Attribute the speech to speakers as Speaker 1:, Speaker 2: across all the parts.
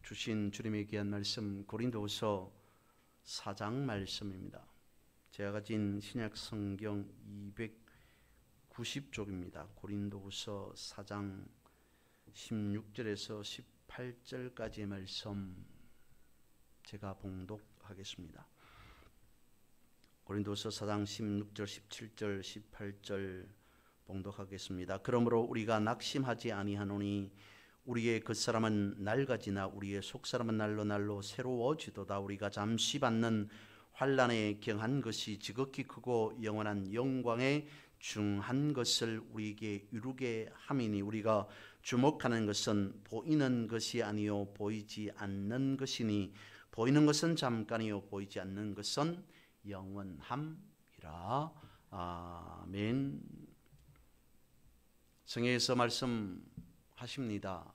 Speaker 1: 주신 주님의 귀한 말씀 고린도후서 4장 말씀입니다. 제가 가진 신약 성경 290쪽입니다. 고린도후서 4장 16절에서 18절까지의 말씀 제가 봉독하겠습니다. 고린도후서 4장 16절, 17절, 18절 봉독하겠습니다. 그러므로 우리가 낙심하지 아니하노니 우리의 겉사람은 낡아지나 우리의 속사람은 날로 새로워지도다. 우리가 잠시 받는 환난에 경한 것이 지극히 크고 영원한 영광에 중한 것을 우리에게 이루게 함이니 우리가 주목하는 것은 보이는 것이 아니요 보이지 않는 것이니 보이는 것은 잠깐이요 보이지 않는 것은 영원함이라. 아멘. 성경에서 말씀하십니다.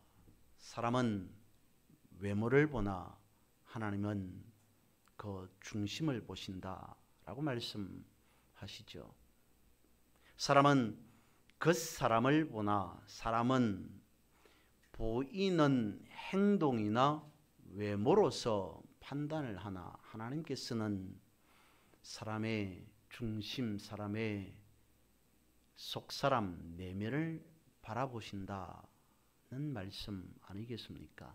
Speaker 1: 사람은 외모를 보나 하나님은 그 중심을 보신다라고 말씀하시죠. 사람은 겉사람을 보나 사람은 보이는 행동이나 외모로서 판단을 하나 하나님께서는 사람의 중심, 사람의 속사람, 내면을 바라보신다는 말씀 아니겠습니까?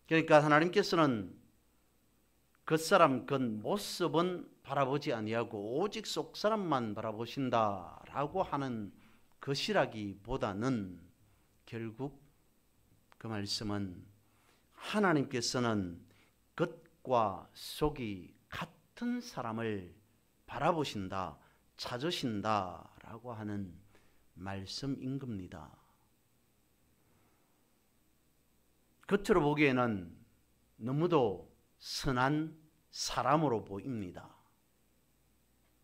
Speaker 1: 그러니까 하나님께서는 겉사람, 겉모습은 바라보지 아니하고 오직 속사람만 바라보신다라고 하는 것이라기보다는 결국 그 말씀은 하나님께서는 겉과 속이 같은 사람을 바라보신다, 찾으신다라고 하는 말씀인 겁니다. 겉으로 보기에는 너무도 선한 사람으로 보입니다.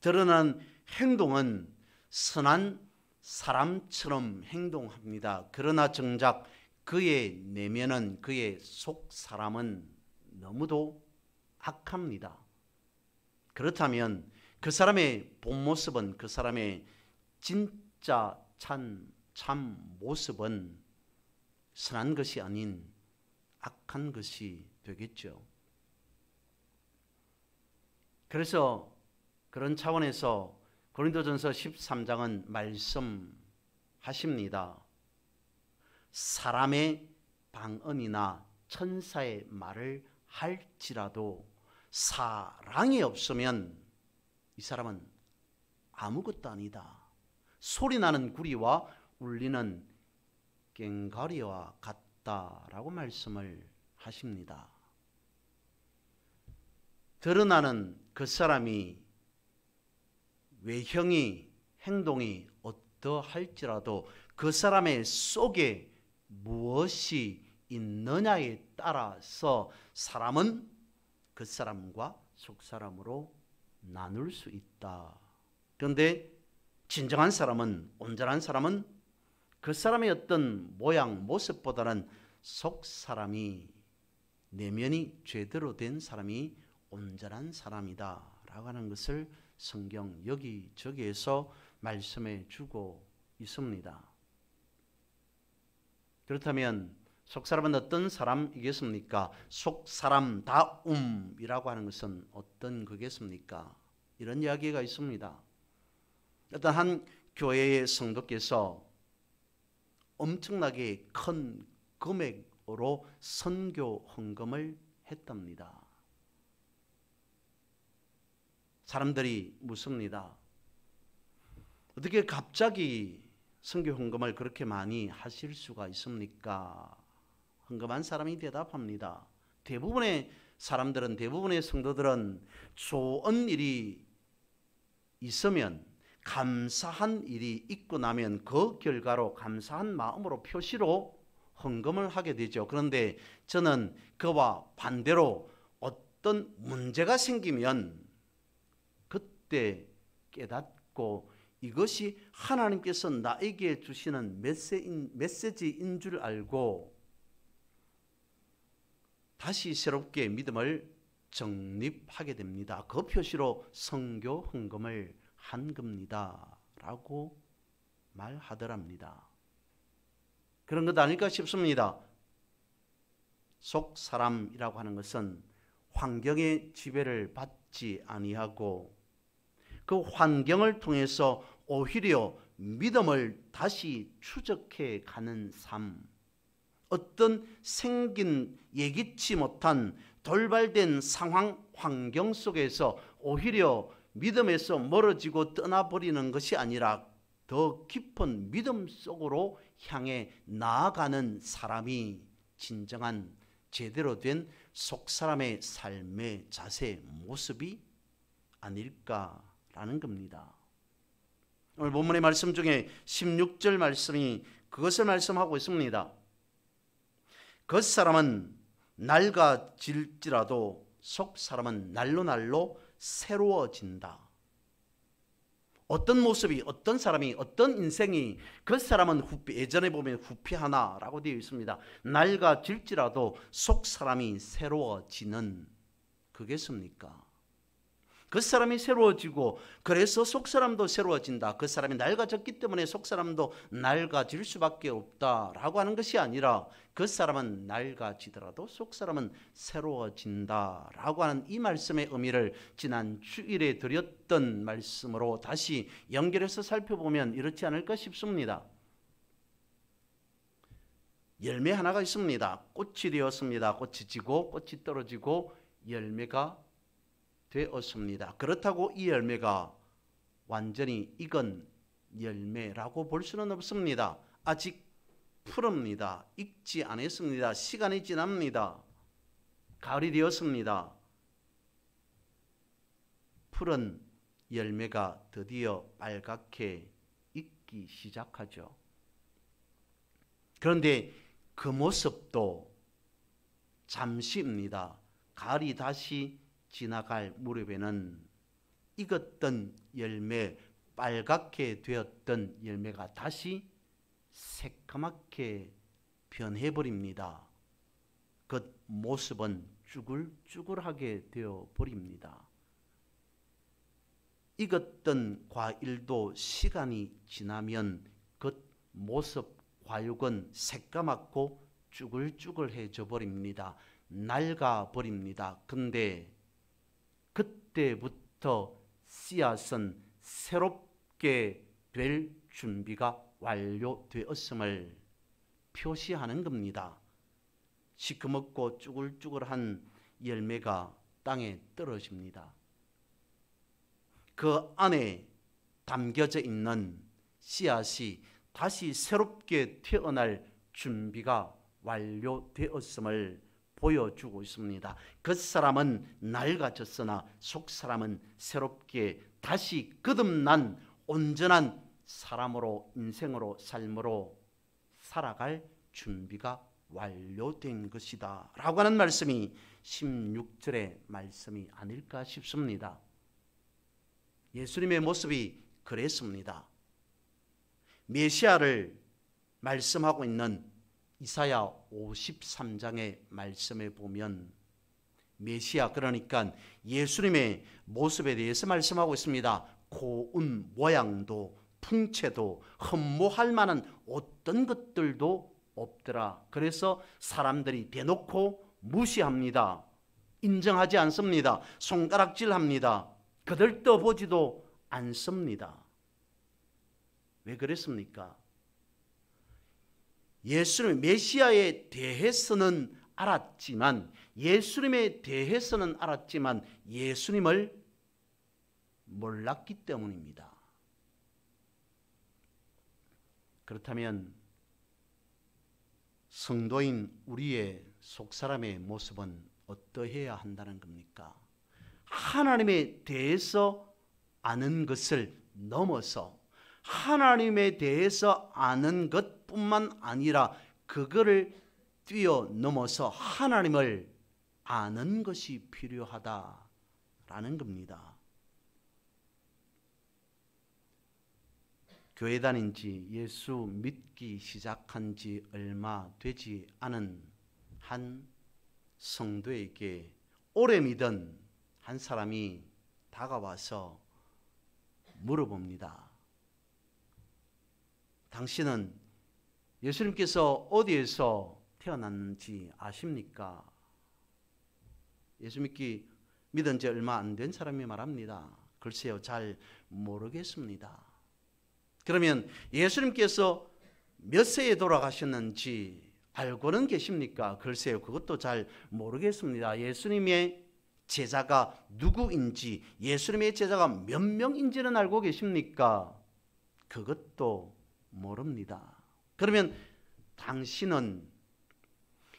Speaker 1: 드러난 행동은 선한 사람처럼 행동합니다. 그러나 정작 그의 내면은, 그의 속 사람은 너무도 악합니다. 그렇다면 그 사람의 본 모습은, 그 사람의 진짜 참 모습은 선한 것이 아닌 악한 것이 되겠죠. 그래서 그런 차원에서 고린도전서 13장은 말씀하십니다. 사람의 방언이나 천사의 말을 할지라도 사랑이 없으면 이 사람은 아무것도 아니다. 소리나는 구리와 울리는 꽹과리와 같다라고 말씀을 하십니다. 드러나는 그 사람이 외형이, 행동이 어떠할지라도 그 사람의 속에 무엇이 있느냐에 따라서 사람은 그 사람과 속사람으로 나눌 수 있다. 그런데 진정한 사람은, 온전한 사람은 그 사람의 어떤 모양, 모습보다는 속사람이, 내면이 제대로 된 사람이 온전한 사람이다 라고 하는 것을 성경 여기저기에서 말씀해 주고 있습니다. 그렇다면 속사람은 어떤 사람이겠습니까? 속사람다움이라고 하는 것은 어떤 거겠습니까? 이런 이야기가 있습니다. 어떤 한 교회의 성도께서 엄청나게 큰 금액으로 선교 헌금을 했답니다. 사람들이 묻습니다. 어떻게 갑자기 선교 헌금을 그렇게 많이 하실 수가 있습니까? 헌금한 사람이 대답합니다. 대부분의 사람들은, 대부분의 성도들은 좋은 일이 있으면, 감사한 일이 있고 나면 그 결과로 감사한 마음으로 표시로 헌금을 하게 되죠. 그런데 저는 그와 반대로 어떤 문제가 생기면 그때 깨닫고 이것이 하나님께서 나에게 주시는 메시지인 줄 알고 다시 새롭게 믿음을 정립하게 됩니다. 그 표시로 선교 헌금을 한 겁니다 라고 말하더랍니다. 그런 것 아닐까 싶습니다. 속 사람이라고 하는 것은 환경의 지배를 받지 아니하고 그 환경을 통해서 오히려 믿음을 다시 추적해 가는 삶, 어떤 생긴 예기치 못한 돌발된 상황 환경 속에서 오히려 믿음에서 멀어지고 떠나버리는 것이 아니라 더 깊은 믿음 속으로 향해 나아가는 사람이 진정한 제대로 된 속사람의 삶의 자세, 모습이 아닐까라는 겁니다. 오늘 본문의 말씀 중에 16절 말씀이 그것을 말씀하고 있습니다. 겉사람은 낡아질지라도 속사람은 날로 새로워진다. 어떤 모습이, 어떤 사람이, 어떤 인생이 겉사람은 예전에 보면 후피하나라고 되어 있습니다. 낡아질지라도 속사람이 새로워지는 그게습니까? 겉사람이 새로워지고 그래서 속사람도 새로워진다. 겉사람이 낡아졌기 때문에 속사람도 낡아질 수밖에 없다라고 하는 것이 아니라 겉사람은 낡아지더라도 속사람은 새로워진다라고 하는 이 말씀의 의미를 지난 주일에 드렸던 말씀으로 다시 연결해서 살펴보면 이렇지 않을까 싶습니다. 열매 하나가 있습니다. 꽃이 되었습니다. 꽃이 지고 꽃이 떨어지고 열매가 되었습니다. 그렇다고 이 열매가 완전히 익은 열매라고 볼 수는 없습니다. 아직 푸릅니다. 익지 않았습니다. 시간이 지납니다. 가을이 되었습니다. 푸른 열매가 드디어 빨갛게 익기 시작하죠. 그런데 그 모습도 잠시입니다. 가을이 다시 지나갈 무렵에는 익었던 열매, 빨갛게 되었던 열매가 다시 새까맣게 변해버립니다. 그 모습은 쭈글쭈글하게 되어버립니다. 익었던 과일도 시간이 지나면 그 모습 과육은 새까맣고 쭈글쭈글해져 버립니다. 낡아버립니다. 근데 그때부터 씨앗은 새롭게 될 준비가 완료되었음을 표시하는 겁니다. 시커멓고 쭈글쭈글한 열매가 땅에 떨어집니다. 그 안에 담겨져 있는 씨앗이 다시 새롭게 태어날 준비가 완료되었음을 보여주고 있습니다. 겉사람은 낡아졌으나 속사람은 새롭게 다시 거듭난 온전한 사람으로, 인생으로, 삶으로 살아갈 준비가 완료된 것이다 라고 하는 말씀이 16절의 말씀이 아닐까 싶습니다. 예수님의 모습이 그랬습니다. 메시아를 말씀하고 있는 이사야 53장의 말씀에 보면 메시아, 그러니까 예수님의 모습에 대해서 말씀하고 있습니다. 고운 모양도 풍채도 흠모할 만한 어떤 것들도 없더라. 그래서 사람들이 대놓고 무시합니다. 인정하지 않습니다. 손가락질합니다. 그들떠 보지도 않습니다. 왜 그랬습니까? 예수님 메시아에 대해서는 알았지만, 예수님에 대해서는 알았지만 예수님을 몰랐기 때문입니다. 그렇다면 성도인 우리의 속사람의 모습은 어떠해야 한다는 겁니까? 하나님에 대해서 아는 것을 넘어서 하나님에 대해서 아는 것뿐만 아니라 그거를 뛰어넘어서 하나님을 아는 것이 필요하다라는 겁니다. 교회 다닌 지, 예수 믿기 시작한 지 얼마 되지 않은 한 성도에게 오래 믿은 한 사람이 다가와서 물어봅니다. 당신은 예수님께서 어디에서 태어났는지 아십니까? 예수 믿은 지 얼마 안 된 사람이 말합니다. 글쎄요, 잘 모르겠습니다. 그러면 예수님께서 몇 세에 돌아가셨는지 알고는 계십니까? 글쎄요, 그것도 잘 모르겠습니다. 예수님의 제자가 누구인지, 예수님의 제자가 몇 명인지는 알고 계십니까? 그것도 모릅니다. 그러면 당신은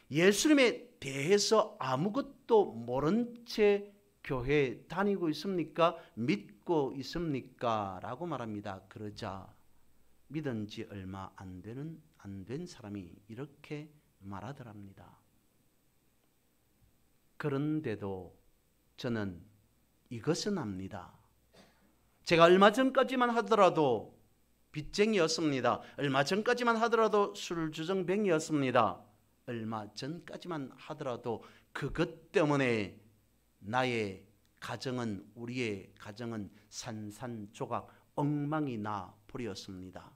Speaker 1: 예수님에 대해서 아무것도 모른 채 교회에 다니고 있습니까? 믿고 있습니까? 라고 말합니다. 그러자 믿은 지 얼마 안 된 사람이 이렇게 말하더랍니다. 그런데도 저는 이것은 압니다. 제가 얼마 전까지만 하더라도 빚쟁이였습니다. 얼마 전까지만 하더라도 술주정뱅이였습니다. 얼마 전까지만 하더라도 그것 때문에 우리의 가정은 산산조각 엉망이 나 버렸습니다.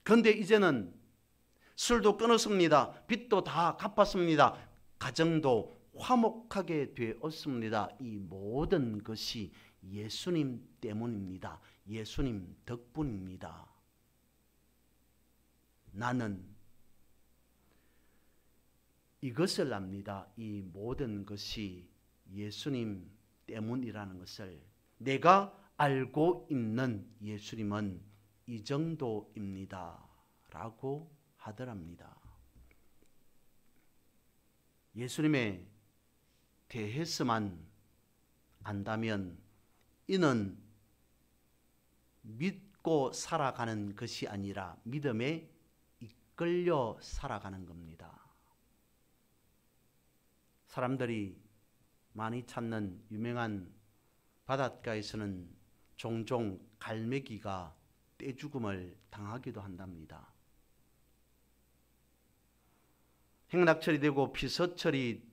Speaker 1: 그런데 이제는 술도 끊었습니다. 빚도 다 갚았습니다. 가정도 화목하게 되었습니다. 이 모든 것이 예수님 때문입니다. 예수님 덕분입니다. 나는 이것을 압니다. 이 모든 것이 예수님 때문이라는 것을. 내가 알고 있는 예수님은 이 정도입니다. 라고 하더랍니다. 예수님에 대해서만 안다면 이는 믿고 살아가는 것이 아니라 믿음에 이끌려 살아가는 겁니다. 사람들이 많이 찾는 유명한 바닷가에서는 종종 갈매기가 떼죽음을 당하기도 한답니다. 행락철이 되고 피서철이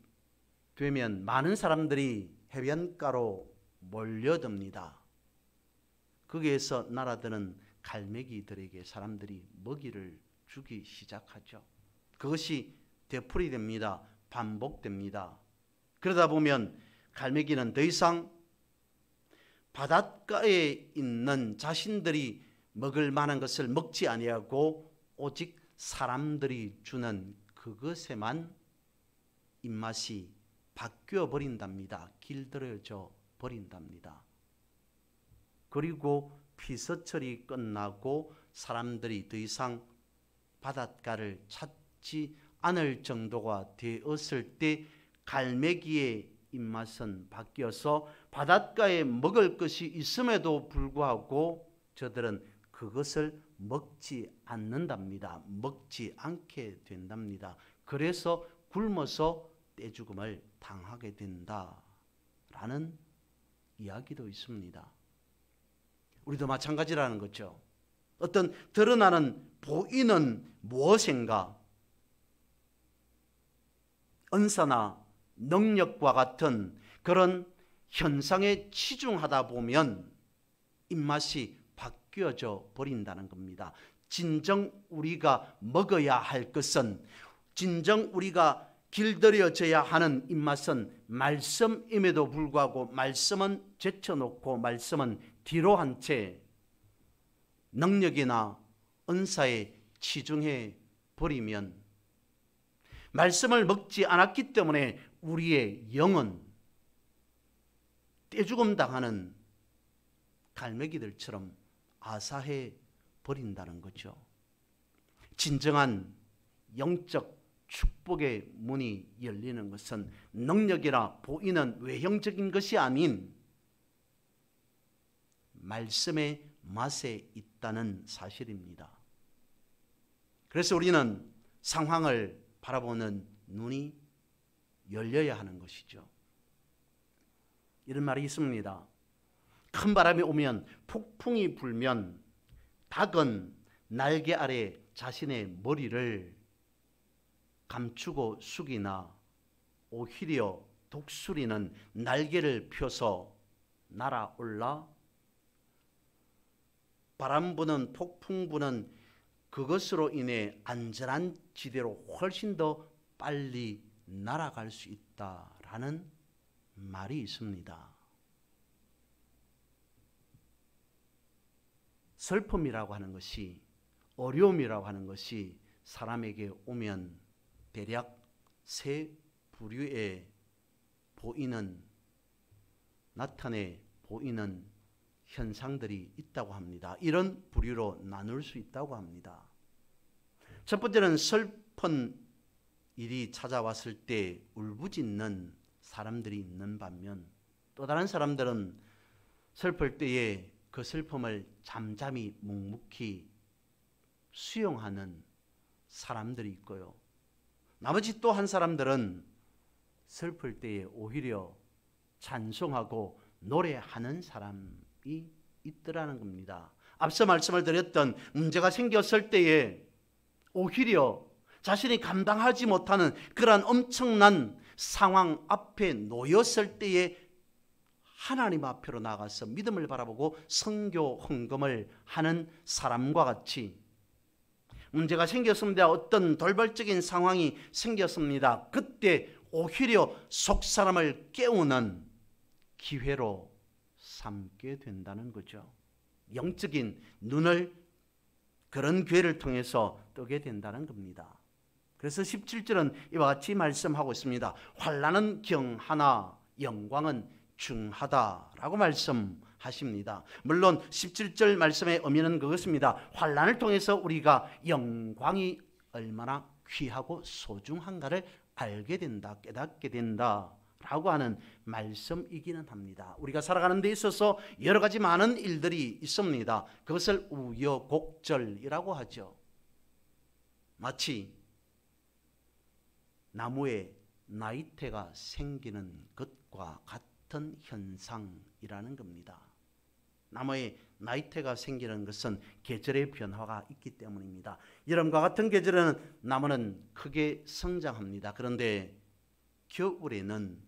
Speaker 1: 되면 많은 사람들이 해변가로 몰려듭니다. 거기에서 날아드는 갈매기들에게 사람들이 먹이를 주기 시작하죠. 그것이 되풀이됩니다. 반복됩니다. 그러다 보면 갈매기는 더 이상 바닷가에 있는 자신들이 먹을 만한 것을 먹지 아니하고 오직 사람들이 주는 그것에만 입맛이 바뀌어 버린답니다. 길들여져 버린답니다. 그리고 피서철이 끝나고 사람들이 더 이상 바닷가를 찾지 않을 정도가 되었을 때 갈매기의 입맛은 바뀌어서 바닷가에 먹을 것이 있음에도 불구하고 저들은 그것을 먹지 않는답니다. 먹지 않게 된답니다. 그래서 굶어서 떼죽음을 당하게 된다라는 이야기도 있습니다. 우리도 마찬가지라는 거죠. 어떤 드러나는 보이는 무엇인가, 은사나 능력과 같은 그런 현상에 치중하다 보면 입맛이 바뀌어져 버린다는 겁니다. 진정 우리가 먹어야 할 것은, 진정 우리가 길들여져야 하는 입맛은 말씀임에도 불구하고 말씀은 제쳐놓고 말씀은 뒤로 한 채 능력이나 은사에 치중해 버리면 말씀을 먹지 않았기 때문에 우리의 영은 떼죽음 당하는 갈매기들처럼 아사해 버린다는 거죠. 진정한 영적 축복의 문이 열리는 것은 능력이나 보이는 외형적인 것이 아닌 말씀의 맛에 있다는 사실입니다. 그래서 우리는 상황을 바라보는 눈이 열려야 하는 것이죠. 이런 말이 있습니다. 큰 바람이 오면, 폭풍이 불면 닭은 날개 아래 자신의 머리를 감추고 숙이나 오히려 독수리는 날개를 펴서 날아올라 바람 부는, 폭풍 부는 그것으로 인해 안전한 지대로 훨씬 더 빨리 날아갈 수 있다라는 말이 있습니다. 슬픔이라고 하는 것이, 어려움이라고 하는 것이 사람에게 오면 대략 세 부류에 나타내 보이는 현상들이 있다고 합니다. 이런 부류로 나눌 수 있다고 합니다. 첫 번째는 슬픈 일이 찾아왔을 때 울부짖는 사람들이 있는 반면, 또 다른 사람들은 슬플 때에 그 슬픔을 잠잠히 묵묵히 수용하는 사람들이 있고요. 나머지 또 한 사람들은 슬플 때에 오히려 찬송하고 노래하는 사람이 있더라는 겁니다. 앞서 말씀을 드렸던 문제가 생겼을 때에 오히려 자신이 감당하지 못하는 그러한 엄청난 상황 앞에 놓였을 때에 하나님 앞으로 나가서 믿음을 바라보고 선교 헌금을 하는 사람과 같이, 문제가 생겼습니다. 어떤 돌발적인 상황이 생겼습니다. 그때 오히려 속사람을 깨우는 기회로 삼게 된다는 거죠. 영적인 눈을 그런 기회를 통해서 뜨게 된다는 겁니다. 그래서 17절은 이와 같이 말씀하고 있습니다. 환난은 경하나 영광은 중하다라고 말씀하십니다. 물론 17절 말씀의 의미는 그것입니다. 환난을 통해서 우리가 영광이 얼마나 귀하고 소중한가를 알게 된다, 깨닫게 된다 라고 하는 말씀이기는 합니다. 우리가 살아가는 데 있어서 여러 가지 많은 일들이 있습니다. 그것을 우여곡절이라고 하죠. 마치 나무에 나이테가 생기는 것과 같은 현상이라는 겁니다. 나무에 나이테가 생기는 것은 계절의 변화가 있기 때문입니다. 여름과 같은 계절에는 나무는 크게 성장합니다. 그런데 겨울에는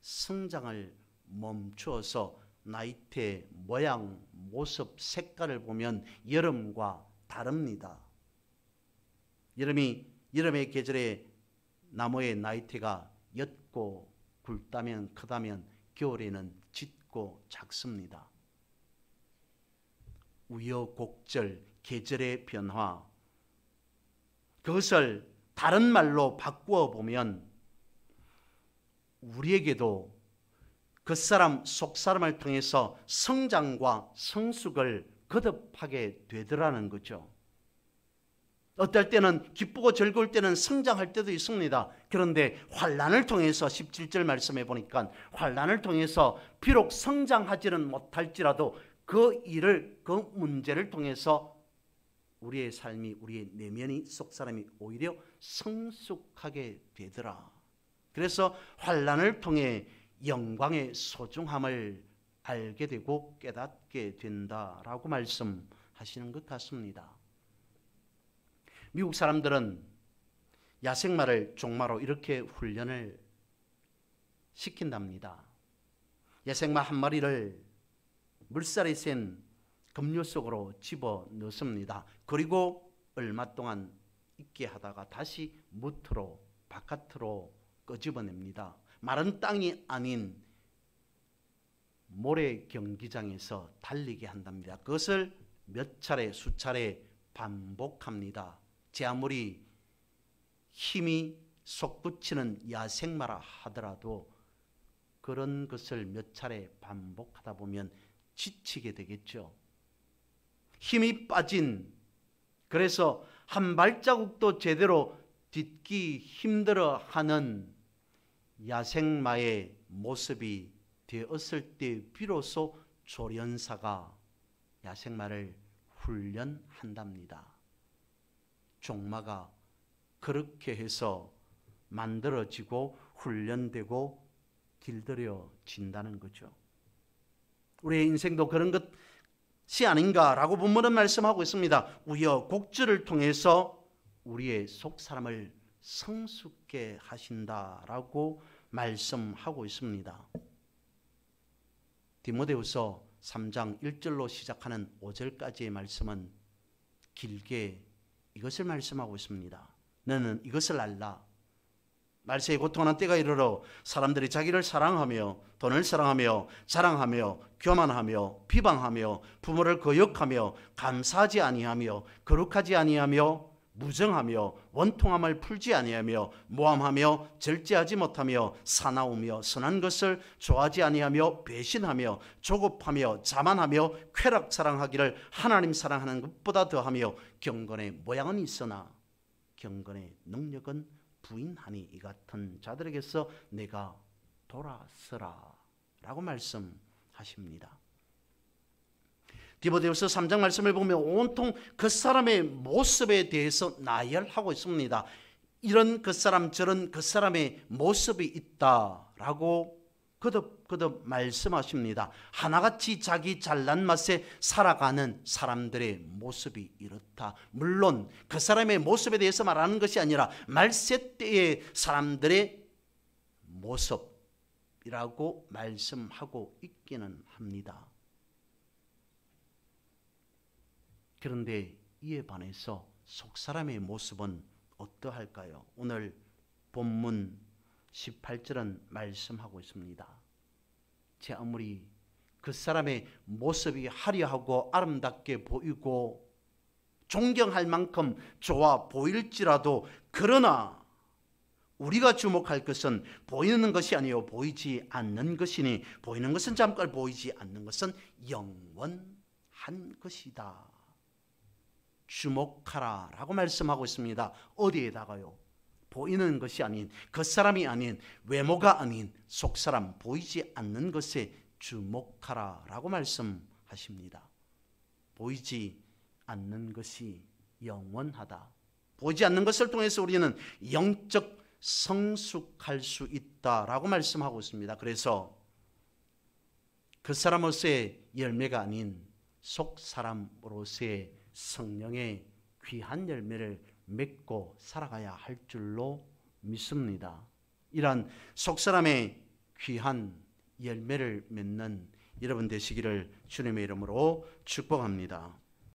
Speaker 1: 성장을 멈추어서 나이테 모양, 모습, 색깔을 보면 여름과 다릅니다. 여름의 계절에 나무의 나이테가 옅고 굵다면 크다면 겨울에는 짙고 작습니다. 우여곡절, 계절의 변화, 그것을 다른 말로 바꾸어 보면 우리에게도 그 사람 속 사람을 통해서 성장과 성숙을 거듭하게 되더라는 거죠. 어떨 때는 기쁘고 즐거울 때는 성장할 때도 있습니다. 그런데 환난을 통해서 17절 말씀해 보니까 환난을 통해서 비록 성장하지는 못할지라도 그 일을, 그 문제를 통해서 우리의 삶이, 우리의 내면이, 속사람이 오히려 성숙하게 되더라. 그래서 환난을 통해 영광의 소중함을 알게 되고 깨닫게 된다라고 말씀하시는 것 같습니다. 미국 사람들은 야생마를 종마로 이렇게 훈련을 시킨답니다. 야생마 한 마리를 물살이 센 급류 속으로 집어 넣습니다. 그리고 얼마 동안 있게 하다가 다시 무트로 바깥으로 끄집어냅니다. 마른 땅이 아닌 모래 경기장에서 달리게 한답니다. 그것을 몇 차례, 수차례 반복합니다. 제 아무리 힘이 솟구치는 야생마라 하더라도 그런 것을 몇 차례 반복하다 보면 지치게 되겠죠. 힘이 빠진, 그래서 한 발자국도 제대로 딛기 힘들어하는 야생마의 모습이 되었을 때 비로소 조련사가 야생마를 훈련한답니다. 종마가 그렇게 해서 만들어지고 훈련되고 길들여진다는 거죠. 우리의 인생도 그런 것이 아닌가라고 본문은 말씀하고 있습니다. 우여곡절을 통해서 우리의 속사람을 성숙게 하신다라고 말씀하고 있습니다. 디모데후서 3장 1절로 시작하는 5절까지의 말씀은 길게 이것을 말씀하고 있습니다. 너는 이것을 알라. 말세에 고통하는 때가 이르러 사람들이 자기를 사랑하며 돈을 사랑하며 자랑하며 교만하며 비방하며 부모를 거역하며 감사하지 아니하며 거룩하지 아니하며 무정하며 원통함을 풀지 아니하며 모함하며 절제하지 못하며 사나우며 선한 것을 좋아하지 아니하며 배신하며 조급하며 자만하며 쾌락 사랑하기를 하나님 사랑하는 것보다 더하며 경건의 모양은 있으나 경건의 능력은 부인하니 이 같은 자들에게서 내가 돌아서라 라고 말씀하십니다. 디모데후서 3장 말씀을 보면 온통 그 사람의 모습에 대해서 나열하고 있습니다. 이런 그 사람 저런 그 사람의 모습이 있다라고 거듭 말씀하십니다. 하나같이 자기 잘난 맛에 살아가는 사람들의 모습이 이렇다. 물론 그 사람의 모습에 대해서 말하는 것이 아니라 말세 때의 사람들의 모습이라고 말씀하고 있기는 합니다. 그런데 이에 반해서 속사람의 모습은 어떠할까요? 오늘 본문 18절은 말씀하고 있습니다. 제 아무리 그 사람의 모습이 화려하고 아름답게 보이고 존경할 만큼 좋아 보일지라도 그러나 우리가 주목할 것은 보이는 것이 아니요 보이지 않는 것이니 보이는 것은 잠깐 보이지 않는 것은 영원한 것이다. 주목하라 라고 말씀하고 있습니다. 어디에다가요? 보이는 것이 아닌 그 사람이 아닌 외모가 아닌 속사람 보이지 않는 것에 주목하라 라고 말씀하십니다. 보이지 않는 것이 영원하다. 보이지 않는 것을 통해서 우리는 영적 성숙할 수 있다라고 말씀하고 있습니다. 그래서 그 사람으로서의 열매가 아닌 속사람으로서의 성령의 귀한 열매를 맺고 살아가야 할 줄로 믿습니다. 이러한 속사람의 귀한 열매를 맺는 여러분 되시기를 주님의 이름으로 축복합니다.